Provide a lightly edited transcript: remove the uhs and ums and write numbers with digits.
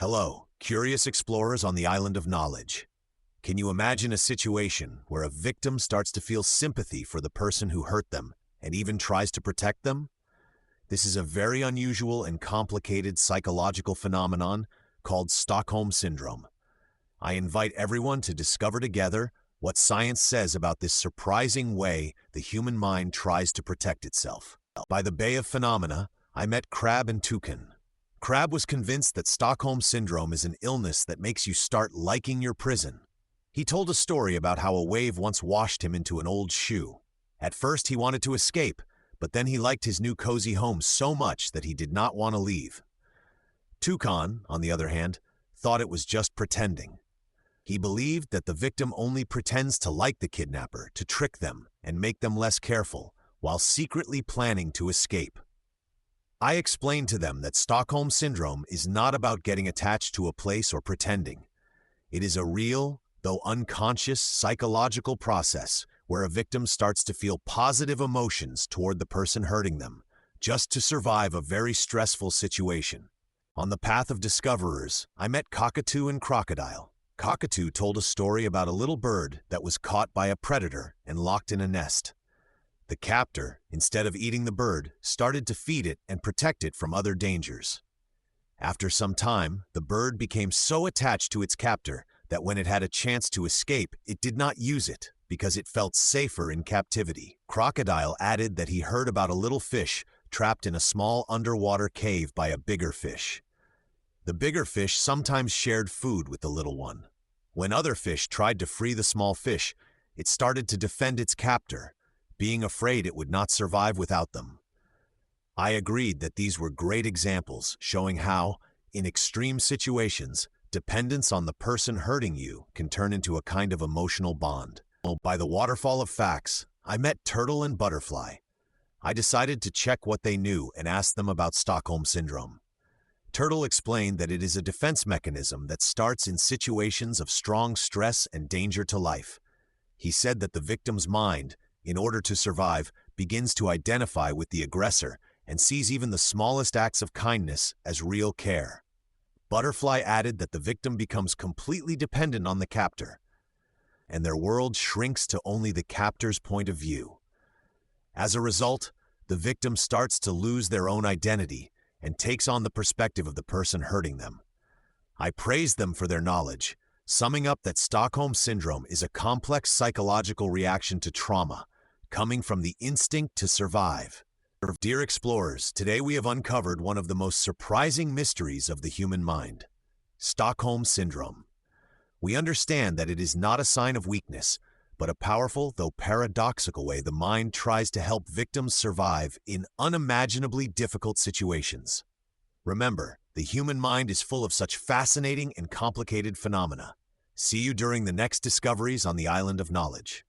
Hello, curious explorers on the island of knowledge. Can you imagine a situation where a victim starts to feel sympathy for the person who hurt them and even tries to protect them? This is a very unusual and complicated psychological phenomenon called Stockholm Syndrome. I invite everyone to discover together what science says about this surprising way the human mind tries to protect itself. By the Bay of Phenomena, I met Crab and Toucan. Crab was convinced that Stockholm Syndrome is an illness that makes you start liking your prison. He told a story about how a wave once washed him into an old shoe. At first he wanted to escape, but then he liked his new cozy home so much that he did not want to leave. Toucan, on the other hand, thought it was just pretending. He believed that the victim only pretends to like the kidnapper to trick them and make them less careful, while secretly planning to escape. I explained to them that Stockholm Syndrome is not about getting attached to a place or pretending. It is a real, though unconscious, psychological process where a victim starts to feel positive emotions toward the person hurting them, just to survive a very stressful situation. On the path of discoverers, I met Cockatoo and Crocodile. Cockatoo told a story about a little bird that was caught by a predator and locked in a nest. The captor, instead of eating the bird, started to feed it and protect it from other dangers. After some time, the bird became so attached to its captor that when it had a chance to escape, it did not use it because it felt safer in captivity. Crocodile added that he heard about a little fish trapped in a small underwater cave by a bigger fish. The bigger fish sometimes shared food with the little one. When other fish tried to free the small fish, it started to defend its captor, being afraid it would not survive without them. I agreed that these were great examples showing how, in extreme situations, dependence on the person hurting you can turn into a kind of emotional bond. By the waterfall of facts, I met Turtle and Butterfly. I decided to check what they knew and asked them about Stockholm Syndrome. Turtle explained that it is a defense mechanism that starts in situations of strong stress and danger to life. He said that the victim's mind, in order to survive, begins to identify with the aggressor and sees even the smallest acts of kindness as real care. Butterfly added that the victim becomes completely dependent on the captor, and their world shrinks to only the captor's point of view. As a result, the victim starts to lose their own identity and takes on the perspective of the person hurting them. I praised them for their knowledge, summing up that Stockholm Syndrome is a complex psychological reaction to trauma, coming from the instinct to survive. Dear explorers, today we have uncovered one of the most surprising mysteries of the human mind: Stockholm Syndrome. We understand that it is not a sign of weakness, but a powerful, though paradoxical way the mind tries to help victims survive in unimaginably difficult situations. Remember, the human mind is full of such fascinating and complicated phenomena. See you during the next discoveries on the Island of Knowledge.